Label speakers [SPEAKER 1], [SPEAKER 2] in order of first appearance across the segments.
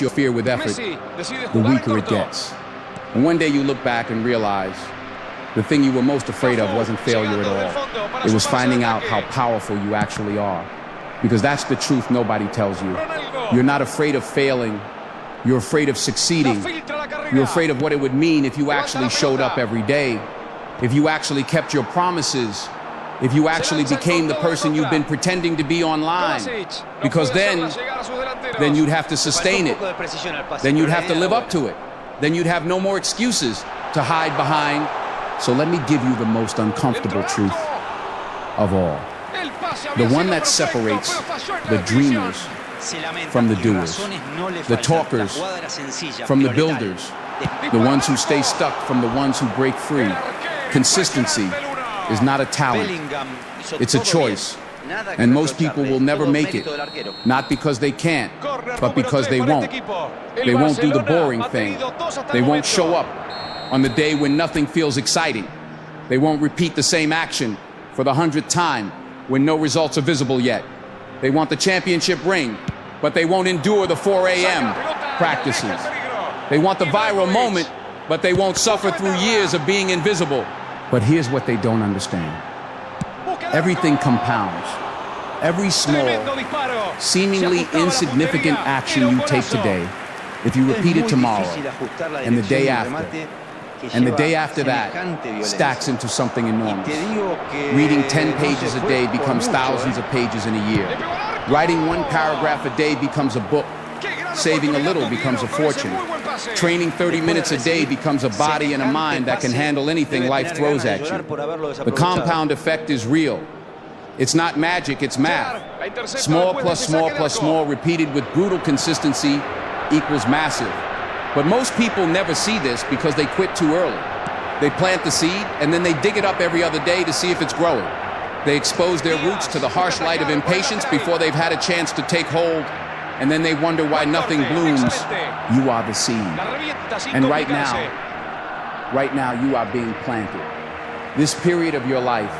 [SPEAKER 1] your fear with effort, the weaker it gets. And one day you look back and realize the thing you were most afraid of wasn't failure at all. It was finding out how powerful you actually are. Because that's the truth nobody tells you. You're not afraid of failing. You're afraid of succeeding. You're afraid of what it would mean if you actually showed up every day, if you actually kept your promises, if you actually became the person you've been pretending to be online. Because then you'd have to sustain it. Then you'd have to live up to it. Then you'd have no more excuses to hide behind. So let me give you the most uncomfortable truth of all. The one that separates the dreamers from the doers, the talkers from the builders, the ones who stay stuck from the ones who break free. Consistency is not a talent, it's a choice. And most people will never make it, not because they can't, but because they won't. They won't do the boring thing. They won't show up on the day when nothing feels exciting. They won't repeat the same action for the 100th time when no results are visible yet. They want the championship ring, but they won't endure the 4 a.m. practices. They want the viral moment, but they won't suffer through years of being invisible. But here's what they don't understand. Everything compounds. Every small, seemingly insignificant action you take today, if you repeat it tomorrow, and the day after, and the day after that, stacks into something enormous. Reading 10 pages a day becomes thousands of pages in a year. Writing one paragraph a day becomes a book. Saving a little becomes a fortune. Training 30 minutes a day becomes a body and a mind that can handle anything life throws at you. The compound effect is real. It's not magic, it's math. Small plus small plus small repeated with brutal consistency equals massive. But most people never see this because they quit too early. They plant the seed and then they dig it up every other day to see if it's growing. They expose their roots to the harsh light of impatience before they've had a chance to take hold. And then they wonder why nothing blooms. You are the seed. And right now you are being planted. This period of your life,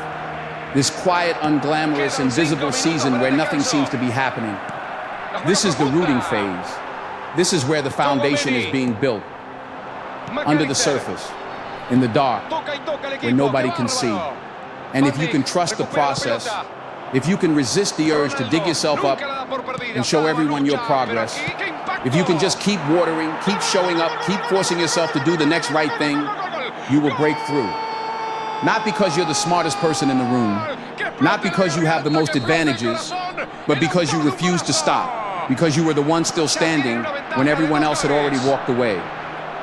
[SPEAKER 1] this quiet, unglamorous, invisible season where nothing seems to be happening, this is the rooting phase. This is where the foundation is being built. Under the surface, in the dark, where nobody can see. And if you can trust the process, if you can resist the urge to dig yourself up and show everyone your progress, if you can just keep watering, keep showing up, keep forcing yourself to do the next right thing, you will break through. Not because you're the smartest person in the room, not because you have the most advantages, but because you refuse to stop, because you were the one still standing when everyone else had already walked away,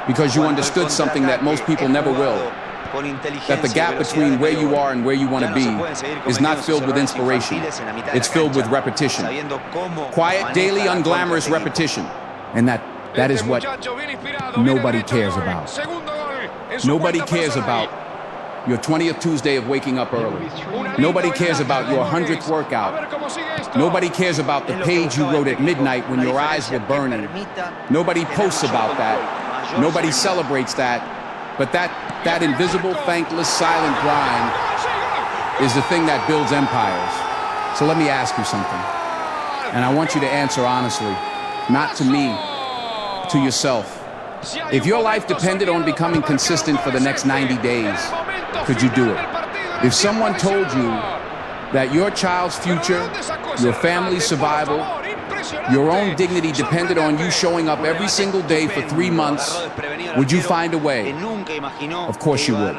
[SPEAKER 1] because you understood something that most people never will, that the gap between where you are and where you want to be is not filled with inspiration. It's filled with repetition. Quiet, daily, unglamorous repetition. And that is what nobody cares about. Nobody cares about your 20th Tuesday of waking up early. Nobody cares about your 100th workout. Nobody cares about the page you wrote at midnight when your eyes were burning. Nobody posts about that. Nobody celebrates that. But that invisible, thankless, silent grind is the thing that builds empires. So let me ask you something. And I want you to answer honestly, not to me, to yourself. If your life depended on becoming consistent for the next 90 days, could you do it? If someone told you that your child's future, your family's survival, your own dignity depended on you showing up every single day for 3 months, would you find a way? Of course you would.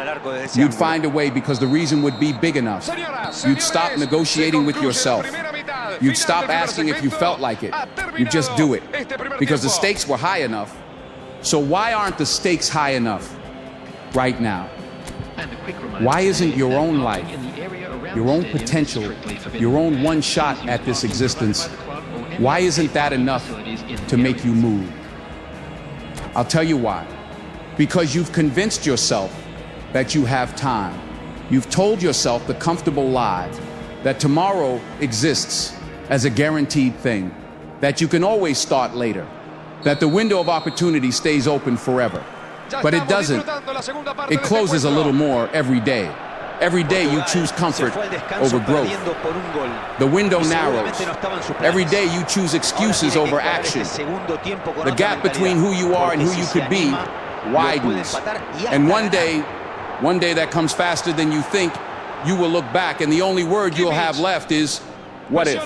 [SPEAKER 1] You'd find a way because the reason would be big enough. You'd stop negotiating with yourself. You'd stop asking if you felt like it. You'd just do it because the stakes were high enough. So why aren't the stakes high enough right now? Why isn't your own life, your own potential, your own one shot at this existence, why isn't that enough to make you move? I'll tell you why. Because you've convinced yourself that you have time. You've told yourself the comfortable lie that tomorrow exists as a guaranteed thing, that you can always start later, that the window of opportunity stays open forever. But it doesn't. It closes a little more every day. Every day you choose comfort over growth. The window narrows. Every day you choose excuses over action. The gap between who you are and who you could be widens. And one day that comes faster than you think, you will look back and the only word you'll have left is, what if?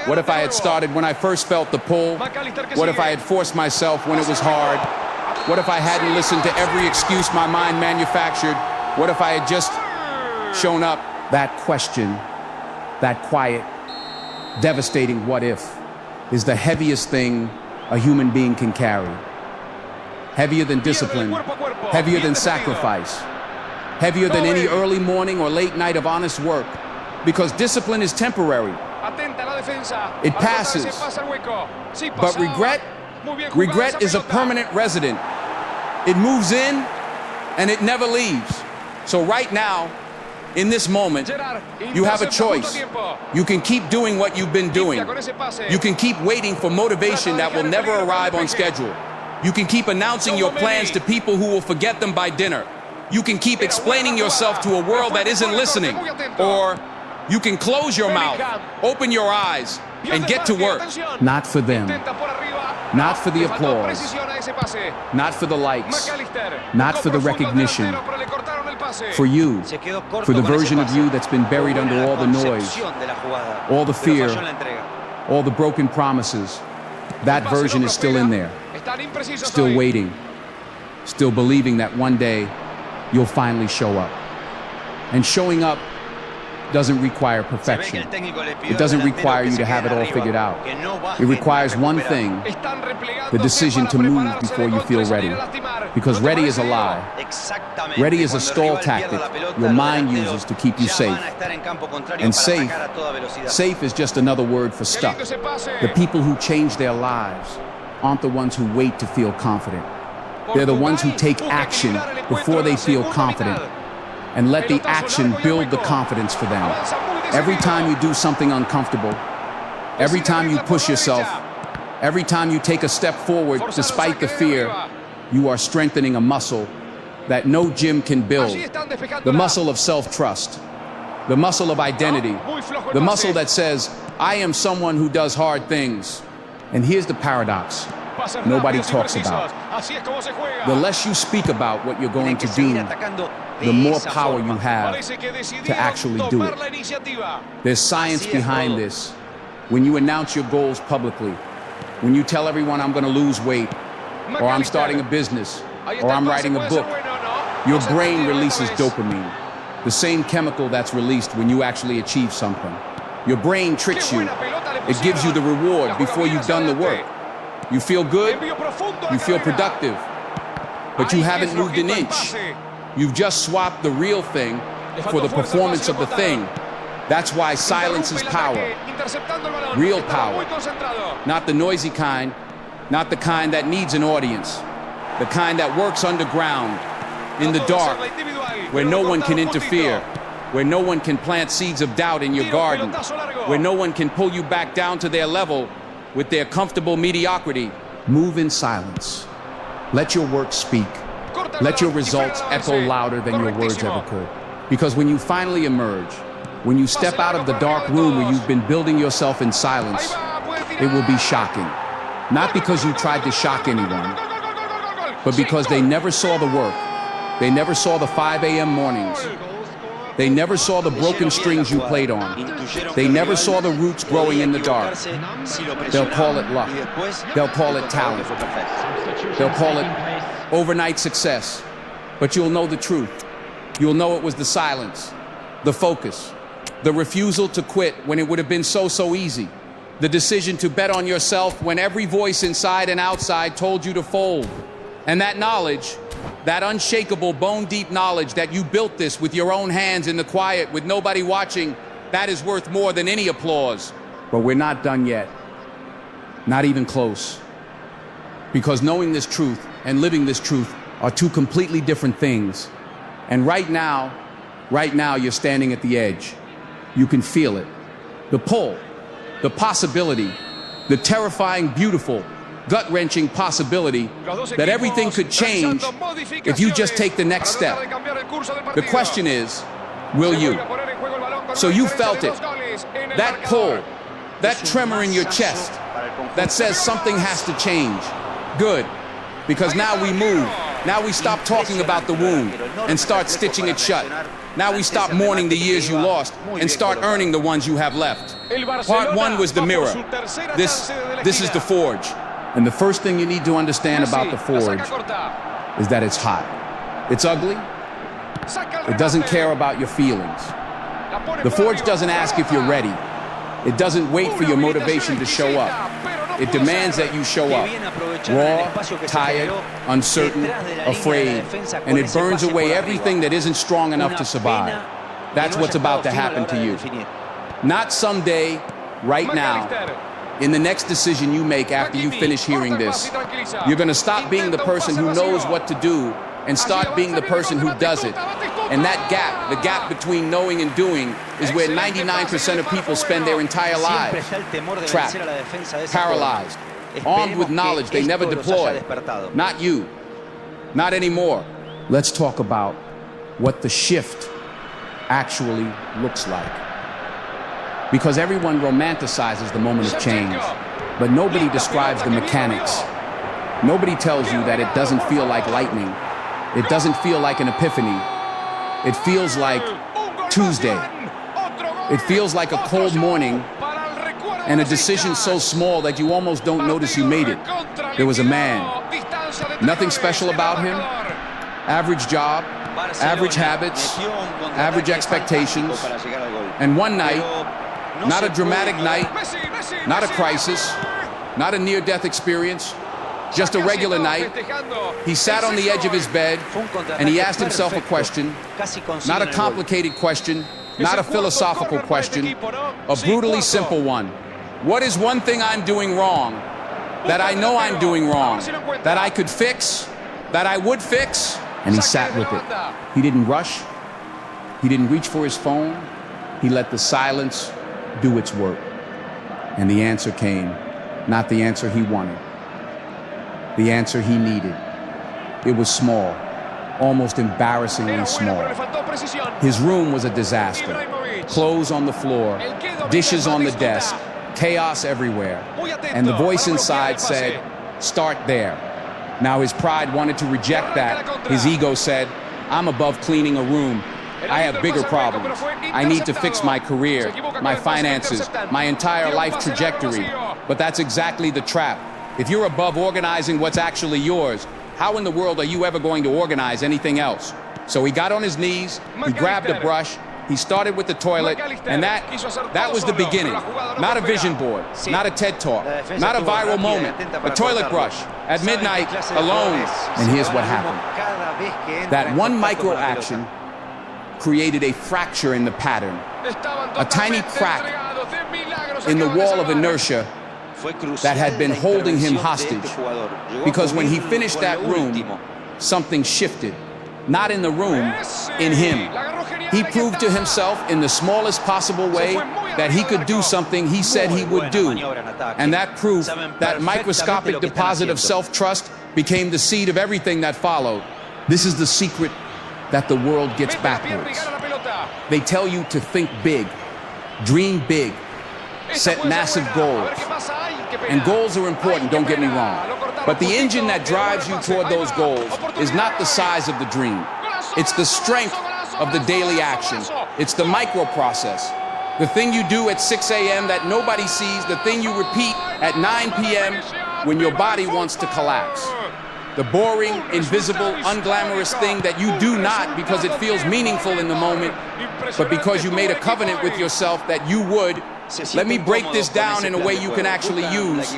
[SPEAKER 1] What if I had started when I first felt the pull? What if I had forced myself when it was hard? What if I hadn't listened to every excuse my mind manufactured? What if I had just shown up? That question, that quiet, devastating what if, is the heaviest thing a human being can carry. Heavier than discipline, heavier than sacrifice, heavier than any early morning or late night of honest work. Because discipline is temporary. It passes. But regret is a permanent resident. It moves in and it never leaves. So right now, in this moment, you have a choice. You can keep doing what you've been doing. You can keep waiting for motivation that will never arrive on schedule. You can keep announcing your plans to people who will forget them by dinner. You can keep explaining yourself to a world that isn't listening. Or you can close your mouth, open your eyes, and get to work. Not for them. Not for the applause. Not for the likes. Not for the recognition. For you. For the version of you that's been buried under all the noise, all the fear, all the broken promises. That version is still in there. Still waiting. Still believing that one day you'll finally show up. And showing up doesn't require perfection. It doesn't require you to have it all figured out. It requires one thing, the decision to move before you feel ready. Because ready is a lie. Ready is a stall tactic your mind uses to keep you safe. And safe is just another word for stuck. The people who change their lives aren't the ones who wait to feel confident. They're the ones who take action before they feel confident. And let the action build the confidence for them. Every time you do something uncomfortable, every time you push yourself, every time you take a step forward despite the fear, you are strengthening a muscle that no gym can build. The muscle of self-trust, the muscle of identity, the muscle that says, I am someone who does hard things. And here's the paradox nobody talks about. The less you speak about what you're going to do, the more power you have to actually do it. There's science behind this. When you announce your goals publicly, when you tell everyone I'm going to lose weight, or I'm starting a business, or I'm writing a book, your brain releases dopamine, the same chemical that's released when you actually achieve something. Your brain tricks you. It gives you the reward before you've done the work. You feel good, you feel productive, but you haven't moved an inch. You've just swapped the real thing for the performance of the thing. That's why silence is power. Real power. Not the noisy kind, not the kind that needs an audience. The kind that works underground, in the dark, where no one can interfere, where no one can plant seeds of doubt in your garden, where no one can pull you back down to their level with their comfortable mediocrity. Move in silence. Let your work speak. Let your results echo louder than your words ever could. Because when you finally emerge, when you step out of the dark room where you've been building yourself in silence, it will be shocking. Not because you tried to shock anyone, but because they never saw the work. They never saw the 5 a.m. mornings. They never saw the broken strings you played on. They never saw the roots growing in the dark. They'll call it luck. They'll call it talent. They'll call it overnight success. But you'll know the truth. You'll know it was the silence, the focus, the refusal to quit when it would have been so easy, the decision to bet on yourself when every voice inside and outside told you to fold. And that knowledge, that unshakable bone-deep knowledge that you built this with your own hands in the quiet with nobody watching, that is worth more than any applause. But we're not done yet. Not even close. Because knowing this truth and living this truth are two completely different things. And right now you're standing at the edge. You can feel it. The pull, the possibility, the terrifying, beautiful, gut-wrenching possibility that everything could change if you just take the next step. The question is, Will you? So you felt it. That pull, that tremor in your chest that says something has to change. Good. Because now we move. Now we stop talking about the wound and start stitching it shut. Now we stop mourning the years you lost and start earning the ones you have left. Part one was the mirror. This is the forge. And the first thing you need to understand about the forge is that it's hot. It's ugly. It doesn't care about your feelings. The forge doesn't ask if you're ready. It doesn't wait for your motivation to show up. It demands that you show up, raw, tired, uncertain, afraid, and it burns away everything that isn't strong enough to survive. That's what's about to happen to you. Not someday, right now, in the next decision you make after you finish hearing this. You're going to stop being the person who knows what to do and start being the person who does it. And that gap, the gap between knowing and doing, is where 99% of people spend their entire lives. Trapped, paralyzed, armed with knowledge they never deploy. Not you. Not anymore. Let's talk about what the shift actually looks like. Because everyone romanticizes the moment of change, but nobody describes the mechanics. Nobody tells you that it doesn't feel like lightning. It doesn't feel like an epiphany. It feels like Tuesday. It feels like a cold morning and a decision so small that you almost don't notice you made it. There was a man. Nothing special about him. Average job, average habits, average expectations. And one night, not a dramatic night, not a crisis, not a near-death experience, just a regular night, he sat on the edge of his bed and he asked himself a question, not a complicated question, not a philosophical question, a brutally simple one. What is one thing I'm doing wrong, that I know I'm doing wrong, that I could fix, that I would fix? And he sat with it. He didn't rush. He didn't reach for his phone. He let the silence do its work. And the answer came, not the answer he wanted. The answer he needed. It was small, almost embarrassingly small. His room was a disaster. Clothes on the floor, dishes on the desk, chaos everywhere. And the voice inside said, start there. Now his pride wanted to reject that. His ego said, I'm above cleaning a room. I have bigger problems. I need to fix my career, my finances, my entire life trajectory. But that's exactly the trap. If you're above organizing what's actually yours, how in the world are you ever going to organize anything else? So he got on his knees, he grabbed a brush, he started with the toilet, and that was the beginning. Not a vision board, not a TED Talk, not a viral moment, a toilet brush, at midnight, alone. And here's what happened. That one micro action created a fracture in the pattern, a tiny crack in the wall of inertia that had been holding him hostage. Because when he finished that room, something shifted. Not in the room, in him. He proved to himself in the smallest possible way that he could do something he said he would do. And that proof, that microscopic deposit of self-trust, became the seed of everything that followed. This is the secret that the world gets backwards. They tell you to think big, dream big, set massive goals. And goals are important, don't get me wrong. But the engine that drives you toward those goals is not the size of the dream. It's the strength of the daily action. It's the micro process. The thing you do at 6 a.m. that nobody sees, the thing you repeat at 9 p.m. when your body wants to collapse. The boring, invisible, unglamorous thing that you do not because it feels meaningful in the moment, but because you made a covenant with yourself that you would. Let me break this down in a way you can actually use,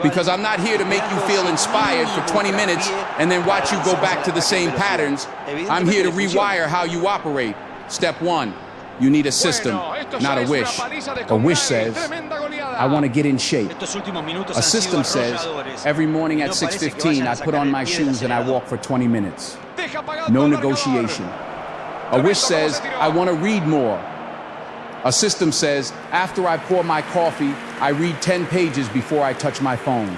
[SPEAKER 1] because I'm not here to make you feel inspired for 20 minutes and then watch you go back to the same patterns. I'm here to rewire how you operate. Step one, you need a system, not a wish. A wish says, I want to get in shape. A system says, every morning at 6:15, I put on my shoes and I walk for 20 minutes. No negotiation. A wish says, I want to read more. A system says, after I pour my coffee, I read 10 pages before I touch my phone.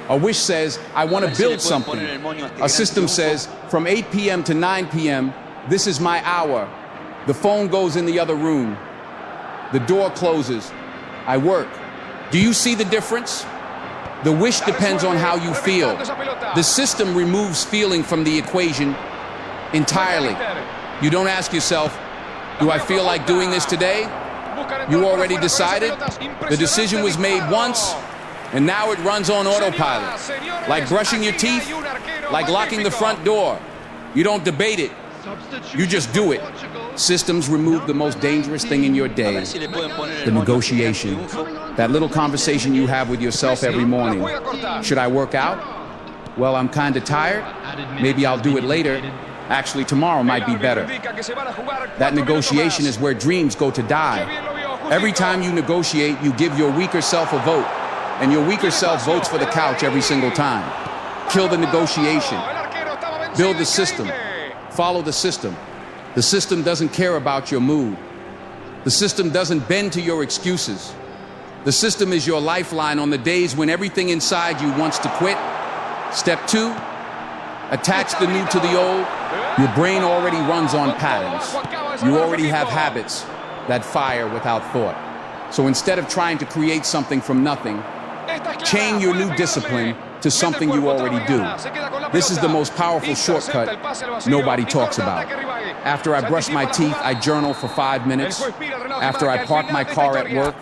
[SPEAKER 1] A wish says, I want to build something. A system says, from 8 p.m. to 9 p.m., this is my hour. The phone goes in the other room. The door closes. I work. Do you see the difference? The wish depends on how you feel. The system removes feeling from the equation entirely. You don't ask yourself, do I feel like doing this today? You already decided. The decision was made once, and now it runs on autopilot. Like brushing your teeth, like locking the front door. You don't debate it. You just do it. Systems remove the most dangerous thing in your day, the negotiation. That little conversation you have with yourself every morning. Should I work out? Well, I'm kind of tired. Maybe I'll do it later. Actually, tomorrow might be better. That negotiation is where dreams go to die. Every time you negotiate, you give your weaker self a vote, and your weaker self votes for the couch every single time. Kill the negotiation. Build the system. Follow the system. The system doesn't care about your mood. The system doesn't bend to your excuses. The system is your lifeline on the days when everything inside you wants to quit. Step 2, attach the new to the old. Your brain already runs on patterns. You already have habits that fire without thought. So instead of trying to create something from nothing, chain your new discipline to something you already do. This is the most powerful shortcut nobody talks about. After I brush my teeth, I journal for 5 minutes. After I park my car at work,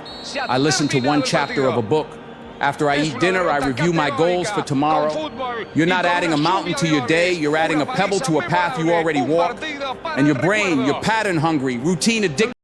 [SPEAKER 1] I listen to one chapter of a book. After I eat dinner, I review my goals for tomorrow. You're not adding a mountain to your day, you're adding a pebble to a path you already walked. And your brain, you're pattern hungry, routine addicted.